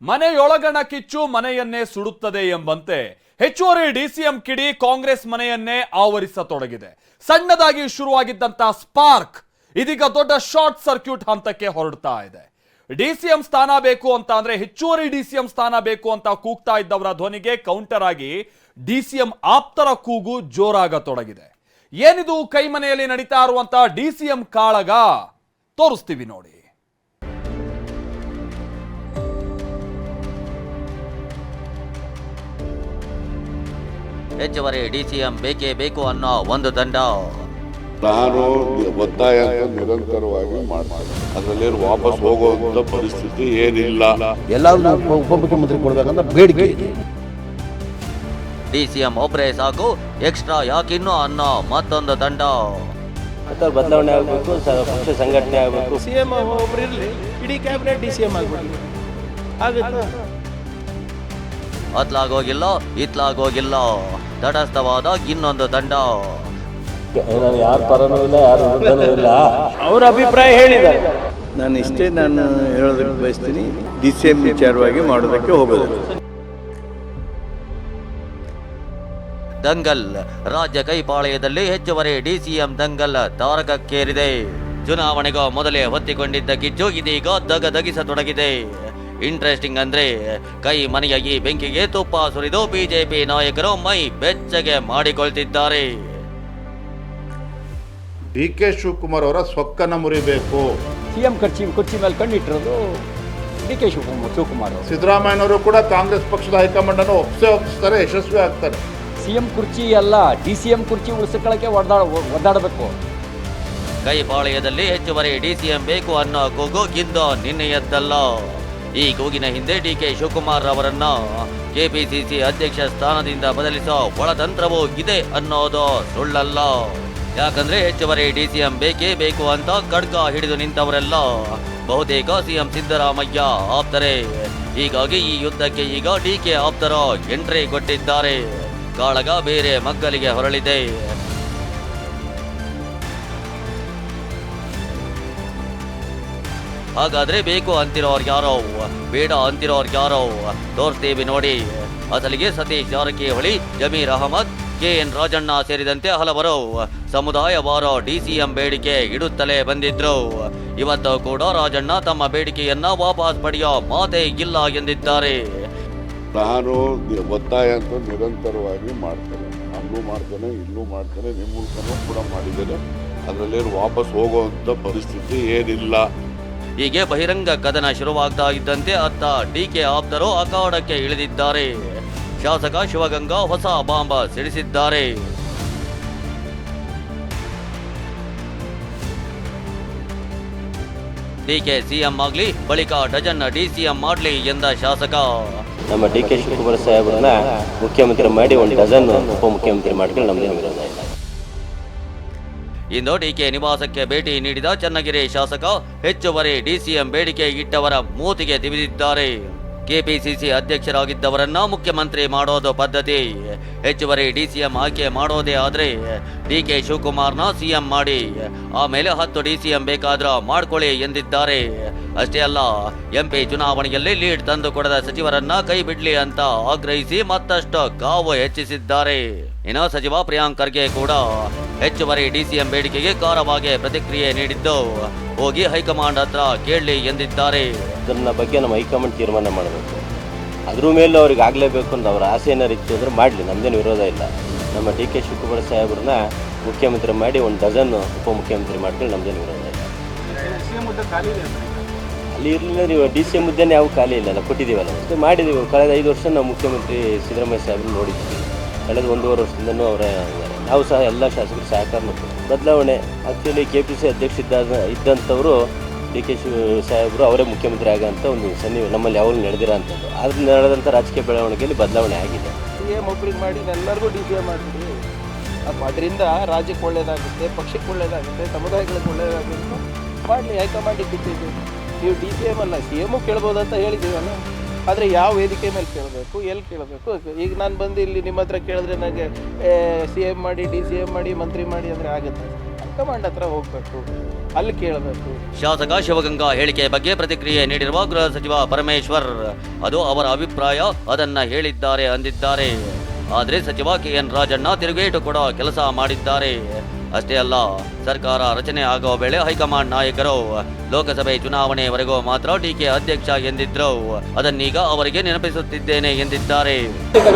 ಮನೆಯೊಳಗಣ ಕಿಚ್ಚು ಮನೆಯನ್ನೇ ಸುಡುತ್ತದೆ ಎಂಬಂತೆ ಹೆಚ್ಚುವರಿ ಡಿಸಿಎಂ ಕಿಡಿ ಕಾಂಗ್ರೆಸ್ ಮನೆಯನ್ನೇ ಆವರಿಸತೊಡಗಿದೆ. ಸಣ್ಣದಾಗಿ ಶುರುವಾಗಿದ್ದಂತ ಸ್ಪಾರ್ಕ್ ಇದೀಗ ದೊಡ್ಡ ಶಾರ್ಟ್ ಸರ್ಕ್ಯೂಟ್ ಹಂತಕ್ಕೆ ಹೊರಡ್ತಾ ಇದೆ. ಡಿಸಿಎಂ ಸ್ಥಾನ ಬೇಕು ಅಂತ ಅಂದ್ರೆ ಹೆಚ್ಚುವರಿ ಡಿಸಿಎಂ ಸ್ಥಾನ ಬೇಕು ಅಂತ ಕೂಗ್ತಾ ಇದ್ದವರ ಧ್ವನಿಗೆ ಕೌಂಟರ್ ಆಗಿ ಡಿಸಿಎಂ ಆಪ್ತರ ಕೂಗು ಜೋರಾಗತೊಡಗಿದೆ. ಏನಿದು ಕೈ ಮನೆಯಲ್ಲಿ ನಡೀತಾ ಇರುವಂತ ಡಿಸಿಎಂ ಕಾಳಗ ತೋರಿಸ್ತೀವಿ ನೋಡಿ. ಹೆಚ್ಚುವರಿ ಡಿಸಿಎಂ ಬೇಕೇ ಬೇಕು ಅನ್ನೋ ಒಂದು ದಂಡ ನಾನು ಒತ್ತಾಯ ನಿರಂತರವಾಗಿ ಮಾಡ್ತೀನಿ. ಅದರಲ್ಲಿ ವಾಪಸ್ ಹೋಗುವಂತ ಪರಿಸ್ಥಿತಿ ಏನಿಲ್ಲ. ಎಲ್ಲರೂ ಉಪಮುಖ್ಯಮಂತ್ರಿ ಕೊಡ್ಬೇಕಂತ ಬೇಡಿಕೆ ಇದೆ. ಡಿಸಿಎಂ ಒಬ್ಬರೇ ಸಾಕು, ಎಕ್ಸ್ಟ್ರಾ ಯಾಕಿನ್ನು ಅನ್ನೋ ಮತ್ತೊಂದು ದಂಡ. ಬದಲಾವಣೆ ಆಗಬೇಕು, ಪಕ್ಷ ಸಂಘಟನೆ ಆಗಬೇಕು. ಸಿಎಂ ಒಬ್ರು ಇರಲಿ, ಇಡೀ ಕ್ಯಾಬಿನೆಟ್ ಡಿಸಿಎಂ ಆಗ್ಬಿಡಿ ಆಗುತ್ತೆ. ಅತ್ಲಾಗೋಗಿಲ್ಲ ಇತ್ಲಾಗೋಗಿಲ್ಲ, ತಟಸ್ಥವಾದ ಇನ್ನೊಂದು ದಂಡ. ನಾನು ಯಾರ ಪರನೂ ಇಲ್ಲ, ಯಾರ ವಿರುದ್ಧನೂ ಇಲ್ಲ, ಅವ್ರ ಅಭಿಪ್ರಾಯ ಹೇಳಿದ್ದಾರೆ. ನಾನು ಇಷ್ಟೇ ನಾನು ಹೇಳೋದಕ್ಕೆ ಬಯಸ್ತೀನಿ, ಡಿಸಿಎಂ ವಿಚಾರವಾಗಿ ಮಾಡೋದಕ್ಕೆ ಹೋಗೋದು. ದಂಗಲ್ ರಾಜ್ಯ ಕೈಪಾಳ್ಯದಲ್ಲಿ ಹೆಚ್ಚುವರಿ ಡಿಸಿಎಂ ದಂಗಲ್ ತಾರಕಕ್ಕೇರಿದೆ. ಚುನಾವಣೆಗೂ ಮೊದಲೇ ಹೊತ್ತಿಕೊಂಡಿದ್ದ ಕಿಚ್ಚು ಇದೀಗ ದಗದಗಿಸತೊಡಗಿದೆ. ಇಂಟ್ರೆಸ್ಟಿಂಗ್ ಅಂದ್ರೆ ಕೈ ಮನೆಯ ಈ ಬೆಂಕಿಗೆ ತುಪ್ಪ ಸುರಿದು ಬಿಜೆಪಿ ನಾಯಕರು ಮೈ ಬೆಚ್ಚಗೆ ಮಾಡಿಕೊಳ್ತಿದ್ದಾರೆ. ಡಿ.ಕೆ. ಶಿವಕುಮಾರ್ ಅವರ ಸೊಕ್ಕನ ಮುರಿಬೇಕು. ಸಿಎಂ ಕುರ್ಚಿ ಮೇಲೆ ಕಣ್ಣಿಟ್ಟಿರೋದು ಡಿ.ಕೆ. ಶಿವಕುಮಾರ್. ಸಿದ್ದರಾಮಯ್ಯನವರು ಕೂಡ ಕಾಂಗ್ರೆಸ್ ಪಕ್ಷದ ಹೈಕಮಾಂಡ್ ಅನ್ನು ಒಪ್ಪಿಸ್ತಾರೆ, ಯಶಸ್ವಿ ಆಗ್ತಾರೆ. ಸಿಎಂ ಕುರ್ಚಿ ಅಲ್ಲ, ಡಿಸಿಎಂ ಕುರ್ಚಿ ಉಳಿಸ್ಕೊಳ್ಳಕ್ಕೆ ಒದ್ದಾಡಬೇಕು. ಕೈಪಾಳ್ಯದಲ್ಲಿ ಹೆಚ್ಚುವರಿ ಡಿಸಿಎಂ ಬೇಕು ಅನ್ನೋ ಕೂಗು ಗಿಂದು ನಿನ್ನೆಯದ್ದಲ್ಲ. ಈ ಕೂಗಿನ ಹಿಂದೆ ಡಿ.ಕೆ. ಶಿವಕುಮಾರ್ ಅವರನ್ನ ಕೆಪಿಸಿಸಿ ಅಧ್ಯಕ್ಷ ಸ್ಥಾನದಿಂದ ಬದಲಿಸೋ ಒಳತಂತ್ರವೂ ಇದೆ ಅನ್ನೋದು ಸುಳ್ಳಲ್ಲ. ಯಾಕಂದ್ರೆ ಹೆಚ್ಚುವರಿ ಡಿಸಿಎಂ ಬೇಕೇ ಬೇಕು ಅಂತ ಖಡ್ಗ ಹಿಡಿದು ನಿಂತವರೆಲ್ಲ ಬಹುತೇಕ ಸಿಎಂ ಸಿದ್ದರಾಮಯ್ಯ ಆಪ್ತರೇ. ಹೀಗಾಗಿ ಈ ಯುದ್ಧಕ್ಕೆ ಈಗ ಡಿ.ಕೆ. ಆಪ್ತರು ಎಂಟ್ರಿ ಕೊಟ್ಟಿದ್ದಾರೆ. ಕಾಳಗ ಬೇರೆ ಮಗ್ಗಲಿಗೆ ಹೊರಳಿದೆ. ಹಾಗಾದ್ರೆ ಬೇಕು ಅಂತಿರೋರ್ ಯಾರೋ, ಬೇಡ ಅಂತಿರೋರ್ ಯಾರೋ ತೋರಿಸ್ತೀವಿ ನೋಡಿ. ಅಸಲಿಗೆ ಸತೀಶ್ ಜಾರಕಿಹೊಳಿ, ಜಮೀರ್ ಅಹಮದ್, KN ರಾಜಣ್ಣ ಸೇರಿದಂತೆ ಹಲವರು ಸಮುದಾಯವಾರ ಡಿಸಿಎಂ ಬೇಡಿಕೆ ಇಡುತ್ತಲೇ ಬಂದಿದ್ರು. ಇವತ್ತು ಕೂಡ ರಾಜಣ್ಣ ತಮ್ಮ ಬೇಡಿಕೆಯನ್ನ ವಾಪಸ್ ಪಡೆಯೋ ಮಾತೇ ಇಲ್ಲ ಎಂದಿದ್ದಾರೆ. ನಾನು ಒತ್ತಾಯ ಅಂತ ನಿರಂತರವಾಗಿ ಮಾಡ್ತೇನೆ. ಅಲ್ಲೂ ಮಾಡ್ತೇನೆ, ಇಲ್ಲೂ ಮಾಡ್ತೇನೆ, ನಿಮ್ಮ ಮೂಲಕನೂ ಕೂಡ ಮಾಡಿದ್ದೇನೆ. ಅದರಲ್ಲಿ ವಾಪಸ್ ಹೋಗುವಂತ ಪರಿಸ್ಥಿತಿ ಏನಿಲ್ಲ. ಹೀಗೆ ಬಹಿರಂಗ ಕದನ ಶುರುವಾಗ್ತಾ ಇದ್ದಂತೆ ಅತ್ತ ಡಿ.ಕೆ. ಆಪ್ತರು ಅಖಾಡಕ್ಕೆ ಇಳಿದಿದ್ದಾರೆ. ಶಾಸಕ ಶಿವಗಂಗಾ ಹೊಸ ಬಾಂಬ್ ಸಿಡಿಸಿದ್ದಾರೆ. ಡಿ.ಕೆ. ಸಿಎಂ ಆಗ್ಲಿ, ಬಳಿಕ ಡಜನ್ ಡಿಸಿಎಂ ಮಾಡ್ಲಿ ಎಂದ ಶಾಸಕ. ನಮ್ಮ ಡಿ.ಕೆ. ಶಿವಕುಮಾರ್ ಸಾಹೇಬ್ರನ್ನ ಮುಖ್ಯಮಂತ್ರಿ ಮಾಡಿ ಒಂದು ಡಜನ್ ಉಪಮುಖ್ಯಮಂತ್ರಿ ಮಾಡ್ಕೊಂಡು ನಮ್ದೇನು ವಿರೋಧ ಇಲ್ಲ. ಇಂದು ಡಿ.ಕೆ. ನಿವಾಸಕ್ಕೆ ಭೇಟಿ ನೀಡಿದ ಚನ್ನಗಿರಿ ಶಾಸಕ ಹೆಚ್ಚುವರಿ ಡಿಸಿಎಂ ಬೇಡಿಕೆ ಇಟ್ಟವರ ಮೂತಿಗೆ ತಿವಿದಿದ್ದಾರೆ. ಕೆಪಿಸಿಸಿ ಅಧ್ಯಕ್ಷರಾಗಿದ್ದವರನ್ನ ಮುಖ್ಯಮಂತ್ರಿ ಮಾಡೋದು ಪದ್ಧತಿ. ಹೆಚ್ಚುವರಿ ಡಿಸಿಎಂ ಆಯ್ಕೆ ಮಾಡೋದೇ ಆದ್ರೆ ಡಿ.ಕೆ. ಶಿವಕುಮಾರ್ನ ಸಿಎಂ ಮಾಡಿ, ಆಮೇಲೆ 10 ಡಿಸಿಎಂ ಬೇಕಾದ್ರ ಮಾಡ್ಕೊಳ್ಳಿ ಎಂದಿದ್ದಾರೆ. ಅಷ್ಟೇ ಅಲ್ಲ, ಎಂಪಿ ಚುನಾವಣೆಯಲ್ಲಿ ಲೀಡ್ ತಂದು ಕೊಡದ ಸಚಿವರನ್ನ ಕೈ ಬಿಡ್ಲಿ ಅಂತ ಆಗ್ರಹಿಸಿ ಮತ್ತಷ್ಟು ಕಾವು ಹೆಚ್ಚಿಸಿದ್ದಾರೆ. ಇನ್ನು ಸಚಿವ ಪ್ರಿಯಾಂಕ್ ಖರ್ಗೆ ಕೂಡ ಹೆಚ್ಚುವರಿ ಡಿಸಿಎಂ ಬೇಡಿಕೆಗೆ ಖಾರವಾಗಿ ಪ್ರತಿಕ್ರಿಯೆ ನೀಡಿದ್ದು, ಹೋಗಿ ಹೈಕಮಾಂಡ್ ಹತ್ರ ಕೇಳಲಿ ಎಂದಿದ್ದಾರೆ. ಅದನ್ನ ಬಗ್ಗೆ ನಮ್ಮ ಹೈಕಮಾಂಡ್ ತೀರ್ಮಾನ ಮಾಡಬೇಕು. ಅದ್ರ ಮೇಲೆ ಅವ್ರಿಗೆ ಆಗಲೇಬೇಕು ಅಂತ ಅವ್ರ ಆಸೆ ಏನಾರು ಇತ್ತು ಅಂದ್ರೆ ಮಾಡಲಿ, ನಮ್ದೇನು ವಿರೋಧ ಇಲ್ಲ. ನಮ್ಮ ಡಿ.ಕೆ. ಶಿವಕುಮಾರ್ ಸಾಹೇಬ್ರನ್ನ ಮುಖ್ಯಮಂತ್ರಿ ಮಾಡಿ ಒಂದು ಡಜನ್ ಉಪಮುಖ್ಯಮಂತ್ರಿ ಮಾಡ್ಕೊಂಡು ನಮ್ದೇನು ವಿರೋಧ ಇಲ್ಲ. ಅಲ್ಲಿ ಇರಲಿಲ್ಲ, ನೀವು ಡಿಸಿಎಂ ಹುದ್ದೆನೇ ಯಾವ ಖಾಲಿ ಇಲ್ಲ, ಕೊಟ್ಟಿದ್ದೀವಲ್ಲ, ಮತ್ತೆ ಮಾಡಿದ್ದೀವಿ. ಕಳೆದ 5 ವರ್ಷ ನಾವು ಮುಖ್ಯಮಂತ್ರಿ ಸಿದ್ದರಾಮಯ್ಯ ಸಾಹೇಬ್ರನ್ನ ನೋಡಿದ್ದೀವಿ. ಕಳೆದ 1.5 ವರ್ಷದಿಂದನೂ ಅವರೇ ನಾವು ಸಹ ಎಲ್ಲ ಶಾಸಕರು ಸಹಕಾರ ಮಾಡ್ತೀವಿ. ಬದಲಾವಣೆ ಆ್ಯಕ್ಚುಲಿ KPCC ಅಧ್ಯಕ್ಷ ಇದ್ದಂಥವರು ಡಿ.ಕೆ. ಸಾಹೇಬರು ಅವರೇ ಮುಖ್ಯಮಂತ್ರಿ ಆಗೋಂಥ ಒಂದು ನಮ್ಮಲ್ಲಿ ಯಾವಾಗಲೂ ನಡೆದಿರೋ ಅಂಥದ್ದು. ಆದ್ರೆ ನಡೆದಂಥ ರಾಜಕೀಯ ಬೆಳವಣಿಗೆಯಲ್ಲಿ ಬದಲಾವಣೆ ಆಗಿದೆ. ಸಿಎಂ ಒಬ್ರಿಗೆ ಮಾಡಿ ಎಲ್ಲರಿಗೂ ಡಿಸಿಎಂ ಮಾಡ್ತೀವಿ. ಅದರಿಂದ ರಾಜ್ಯಕ್ಕೆ ಒಳ್ಳೇದಾಗುತ್ತೆ, ಪಕ್ಷಕ್ಕೆ ಒಳ್ಳೇದಾಗುತ್ತೆ, ಸಮುದಾಯಗಳಿಗೆ ಒಳ್ಳೇದಾಗುತ್ತೆ. ಮಾಡಲಿ, ಹೈಕಮಾಂಡಿಗೆ ಬಿಟ್ಟಿದ್ದೀವಿ. ನೀವು ಡಿಸಿಎಂ ಅಲ್ಲ, ಸಿಎಮ್ಮು ಕೇಳ್ಬೋದು ಅಂತ ಹೇಳಿದ್ದೀವಲ್ಲ. ಆದರೆ ಯಾವ ವೇದಿಕೆ ಮೇಲೆ ಕೇಳಬೇಕು, ಎಲ್ಲಿ ಕೇಳಬೇಕು? ಈಗ ನಾನು ಬಂದು ಇಲ್ಲಿ ನಿಮ್ಮ ಹತ್ರ ಕೇಳಿದ್ರೆ ನನಗೆ ಸಿಎಂ ಮಾಡಿ, ಡಿಸಿಎಂ ಮಾಡಿ, ಮಂತ್ರಿ ಮಾಡಿ ಅಂದರೆ ಆಗುತ್ತೆ? ಹೈಕಮಾಂಡ್ ಹತ್ರ ಹೋಗ್ಬೇಕು, ಅಲ್ಲಿ ಕೇಳಬೇಕು. ಶಾಸಕ ಶಿವಗಂಗಾ ಹೇಳಿಕೆ ಬಗ್ಗೆ ಪ್ರತಿಕ್ರಿಯೆ ನೀಡಿರುವ ಗೃಹ ಸಚಿವ ಪರಮೇಶ್ವರ್, ಅದು ಅವರ ಅಭಿಪ್ರಾಯ, ಅದನ್ನ ಹೇಳಿದ್ದಾರೆ ಅಂದಿದ್ದಾರೆ. ಆದರೆ ಸಚಿವ KN ರಾಜಣ್ಣ ತಿರುಗೇಟು ಕೊಡೋ ಕೆಲಸ ಮಾಡಿದ್ದಾರೆ. ಅಷ್ಟೇ ಅಲ್ಲ, ಸರ್ಕಾರ ರಚನೆ ಆಗುವ ವೇಳೆ ಹೈಕಮಾಂಡ್ ನಾಯಕರು ಲೋಕಸಭೆ ಚುನಾವಣೆಯವರೆಗೂ ಮಾತ್ರ DK ಅಧ್ಯಕ್ಷ ಎಂದಿದ್ರು. ಅದನ್ನೀಗ ಅವರಿಗೆ ನೆನಪಿಸುತ್ತಿದ್ದೇನೆ ಎಂದಿದ್ದಾರೆ.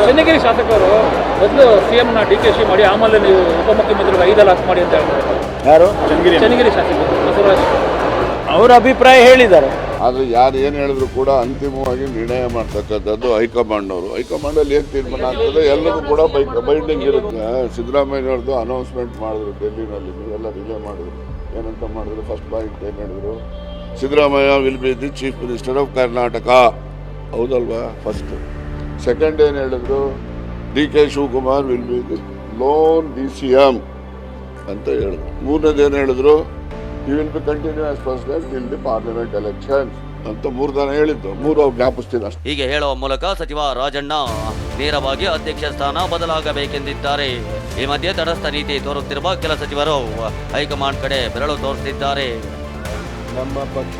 ಚನ್ನಗಿರಿ ಶಾಸಕರು ಮೊದಲು CM ನ DKC ಮಾಡಿ ಆಮೇಲೆ ನೀವು ಉಪಮುಖ್ಯಮಂತ್ರಿ 5 ಲಾಕ್ ಮಾಡಿ ಅಂತ ಹೇಳ್ತಾರೆ. ಯಾರು? ಚನ್ನಗಿರಿ ಶಾಸಕರು ಬಸವರಾಜ್ ಅವರ ಅಭಿಪ್ರಾಯ ಹೇಳಿದ್ದಾರೆ. ಆದರೆ ಯಾರು ಏನು ಹೇಳಿದ್ರು ಕೂಡ ಅಂತಿಮವಾಗಿ ನಿರ್ಣಯ ಮಾಡ್ತಕ್ಕಂಥದ್ದು ಹೈಕಮಾಂಡ್ನವರು. ಹೈಕಮಾಂಡಲ್ಲಿ ಏನು ತೀರ್ಮಾನ ಆಗ್ತದೆ ಎಲ್ಲರೂ ಕೂಡ ಬೈಂಡಿಂಗ್ ಇರುತ್ತೆ. ಸಿದ್ದರಾಮಯ್ಯವ್ರದ್ದು ಅನೌನ್ಸ್ಮೆಂಟ್ ಮಾಡಿದ್ರು ಡೆಲ್ಲಿನಲ್ಲಿ, ಎಲ್ಲ ರಿಲೇ ಮಾಡಿದ್ರು. ಏನಂತ ಮಾಡಿದ್ರು? ಫಸ್ಟ್ ಪಾಯಿಂಟ್ ಏನು ಹೇಳಿದ್ರು? Siddaramaiah will be the chief minister of Karnataka, ಹೌದಲ್ವಾ? ಫಸ್ಟ್. ಸೆಕೆಂಡ್ ಏನು ಹೇಳಿದ್ರು? DK Shivakumar will be the loan DCM ಅಂತ ಹೇಳಿದ್ರು. ಮೂರನೇದು ಏನು ಹೇಳಿದ್ರು? he will be continue as president till the parliament elections ಅಂತ 3 ದಿನ ಹೇಳಿದ್ದು. 3 ಜ್ಞಾಪಿಸ್ತೀನಿ ಅಷ್ಟೇ. ಹೀಗೆ ಹೇಳುವ ಮೂಲಕ ಸಚಿವ ರಾಜಣ್ಣ ನೇರವಾಗಿ ಅಧ್ಯಕ್ಷ ಸ್ಥಾನ ಬದಲಾಗಬೇಕೆಂದಿದ್ದಾರೆ. ಈ ಮಧ್ಯೆ ತಟಸ್ಥ ನೀತಿ ತೋರುತ್ತಿರುವ ಕೆಲ ಸಚಿವರು ಹೈಕಮಾಂಡ್ ಕಡೆ ಬೆರಳು ತೋರಿಸಿದ್ದಾರೆ. ನಮ್ಮ ಪಕ್ಷ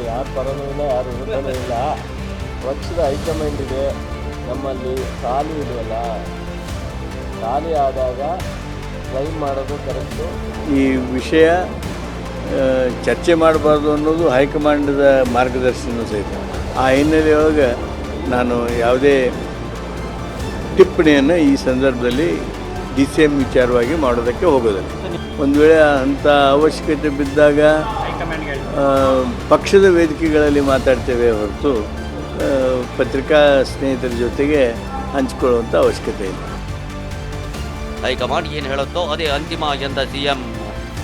ಯಾರ ಪರನೂ ಇಲ್ಲ, ಯಾರ ವಿರುದ್ಧನೂ ಇಲ್ಲ. ಪಕ್ಷದ ಹೈಕಮಾಂಡ್ ಇದೆ. ನಮ್ಮಲ್ಲಿ ಖಾಲಿ ಇದೆಯಲ್ಲ, ಖಾಲಿ ಆದಾಗ ಕ್ಲೈಮ್ ಮಾಡೋದು ಕರೆಕ್ಟು. ಈ ವಿಷಯ ಚರ್ಚೆ ಮಾಡಬಾರ್ದು ಅನ್ನೋದು ಹೈಕಮಾಂಡದ ಮಾರ್ಗದರ್ಶನ ಸಹಿತ. ಆ ಹಿನ್ನೆಲೆಯೊಳಗೆ ನಾನು ಯಾವುದೇ ಟಿಪ್ಪಣಿಯನ್ನು ಈ ಸಂದರ್ಭದಲ್ಲಿ DCM ವಿಚಾರವಾಗಿ ಮಾಡೋದಕ್ಕೆ ಹೋಗೋದಿಲ್ಲ. ಒಂದು ವೇಳೆ ಅಂಥ ಅವಶ್ಯಕತೆ ಬಿದ್ದಾಗ ಪಕ್ಷದ ವೇದಿಕೆಗಳಲ್ಲಿ ಮಾತಾಡ್ತೇವೆ ಹೊರತು ಪತ್ರಿಕಾ ಸ್ನೇಹಿತರ ಜೊತೆಗೆ ಹಂಚಿಕೊಳ್ಳುವಂಥ ಅವಶ್ಯಕತೆ ಇಲ್ಲ. ಹೈಕಮಾಂಡ್ ಏನು ಹೇಳುತ್ತೋ ಅದೇ ಅಂತಿಮ ಎಂದ CM.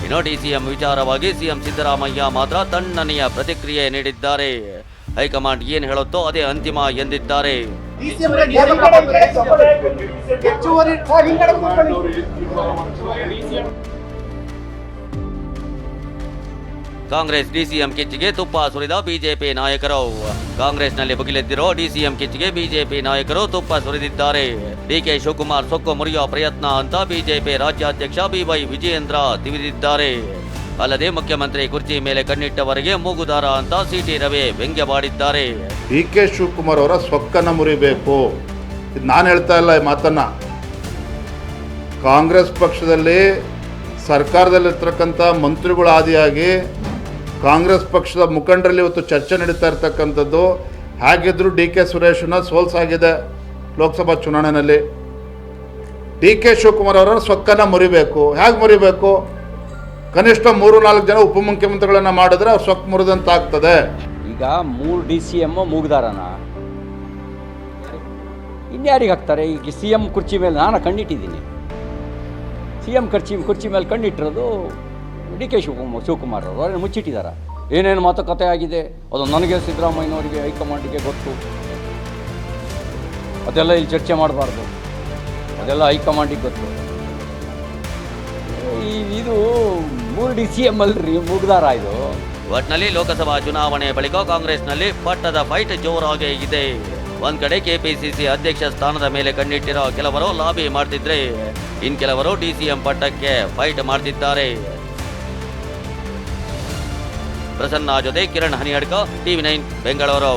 ಇನ್ನು DCM ವಿಚಾರವಾಗಿ CM ಸಿದ್ದರಾಮಯ್ಯ ಮಾತ್ರ ತಣ್ಣನೆಯ ಪ್ರತಿಕ್ರಿಯೆ ನೀಡಿದ್ದಾರೆ. ಹೈಕಮಾಂಡ್ ಏನು ಹೇಳುತ್ತೋ ಅದೇ ಅಂತಿಮ ಎಂದಿದ್ದಾರೆ. ಕಾಂಗ್ರೆಸ್ DCM ಕಿಚ್ಚಿಗೆ ತುಪ್ಪ ಸುರಿದ ಬಿಜೆಪಿ ನಾಯಕರು. ಕಾಂಗ್ರೆಸ್ನಲ್ಲಿ ಭುಗಿಲೆದ್ದಿರೋ DCM ಕಿಚ್ಚಿಗೆ ಬಿಜೆಪಿ ನಾಯಕರು ತುಪ್ಪ ಸುರಿದಿದ್ದಾರೆ. DK ಶಿವಕುಮಾರ್ ಸೊಕ್ಕು ಮುರಿಯೋ ಪ್ರಯತ್ನ ಅಂತ ಬಿಜೆಪಿ ರಾಜ್ಯಾಧ್ಯಕ್ಷ BY ವಿಜಯೇಂದ್ರ ತಿವಿದಿದ್ದಾರೆ. ಅಲ್ಲದೆ ಮುಖ್ಯಮಂತ್ರಿ ಕುರ್ಚಿ ಮೇಲೆ ಕಣ್ಣಿಟ್ಟವರಿಗೆ ಮೂಗುದಾರ ಅಂತ CT ರವಿ ವ್ಯಂಗ್ಯವಾಡಿದ್ದಾರೆ. DK ಶಿವಕುಮಾರ್ ಅವರ ಸೊಕ್ಕನ್ನು ಮುರಿಬೇಕು. ಇದು ನಾನು ಹೇಳ್ತಾ ಇಲ್ಲ ಈ ಮಾತನ್ನ. ಕಾಂಗ್ರೆಸ್ ಪಕ್ಷದಲ್ಲಿ ಸರ್ಕಾರದಲ್ಲಿರ್ತಕ್ಕಂಥ ಮಂತ್ರಿಗಳ ಆದಿಯಾಗಿ ಕಾಂಗ್ರೆಸ್ ಪಕ್ಷದ ಮುಖಂಡರಲ್ಲಿ ಇವತ್ತು ಚರ್ಚೆ ನಡೀತಾ ಇರ್ತಕ್ಕಂಥದ್ದು. ಹಾಗಿದ್ದರೂ DK ಸುರೇಶನ ಸೋಲ್ಸಾಗಿದೆ ಲೋಕಸಭಾ ಚುನಾವಣೆಯಲ್ಲಿ. DK ಶಿವಕುಮಾರ್ ಅವರ ಸೊಕ್ಕನ್ನು ಮುರಿಬೇಕು. ಹೇಗೆ ಮುರಿಬೇಕು? ಕನಿಷ್ಠ 3-4 ಜನ ಉಪಮುಖ್ಯಮಂತ್ರಿಗಳನ್ನು ಮಾಡಿದ್ರೆ ಅವ್ರು ಸೊಕ್ಕು ಮುರಿದಂತಾಗ್ತದೆ. ಈಗ 3 DCM ಮೂಗ್ದಾರನ ಇನ್ಯಾರಿಗೆ ಹಾಕ್ತಾರೆ? ಈಗ CM ಕುರ್ಚಿ ಮೇಲೆ ನಾನು ಕಣ್ಣಿಟ್ಟಿದ್ದೀನಿ. CM ಕುರ್ಚಿ ಮೇಲೆ ಕಣ್ಣಿಟ್ಟಿರೋದು DK ಶಿವಕುಮಾರ್ ಅವರು. ಅವರನ್ನು ಮುಚ್ಚಿಟ್ಟಿದ್ದಾರೆ. ಏನೇನು ಮಾತುಕತೆ ಆಗಿದೆ ಅದು ನನಗೆ ಸಿದ್ದರಾಮಯ್ಯನವರಿಗೆ ಹೈಕಮಾಂಡಿಗೆ ಗೊತ್ತು. ಅದೆಲ್ಲ ಇಲ್ಲಿ ಚರ್ಚೆ ಮಾಡಬಾರ್ದು, ಅದೆಲ್ಲ ಹೈಕಮಾಂಡಿಗೆ ಗೊತ್ತು. ಇದು 3 DCM ಅಲ್ರಿ ಮೂಗ್ದಾರ ಇದು. ಒಟ್ನಲ್ಲಿ ಲೋಕಸಭಾ ಚುನಾವಣೆ ಬಳಿಕ ಕಾಂಗ್ರೆಸ್ನಲ್ಲಿ ಪಟ್ಟದ ಫೈಟ್ ಜೋರಾಗಿ ಇದೆ. ಒಂದ್ ಕಡೆ KPCC ಅಧ್ಯಕ್ಷ ಸ್ಥಾನದ ಮೇಲೆ ಕಣ್ಣಿಟ್ಟಿರೋ ಕೆಲವರು ಲಾಬಿ ಮಾಡ್ತಿದ್ರೆ, ಇನ್ ಕೆಲವರು DCM ಪಟ್ಟಕ್ಕೆ ಫೈಟ್ ಮಾಡ್ತಿದ್ದಾರೆ. ಪ್ರಸನ್ನ ಜೊತೆ ಕಿರಣ್ ಹನಿಯಡ್ಕ, TV9 ಬೆಂಗಳೂರು.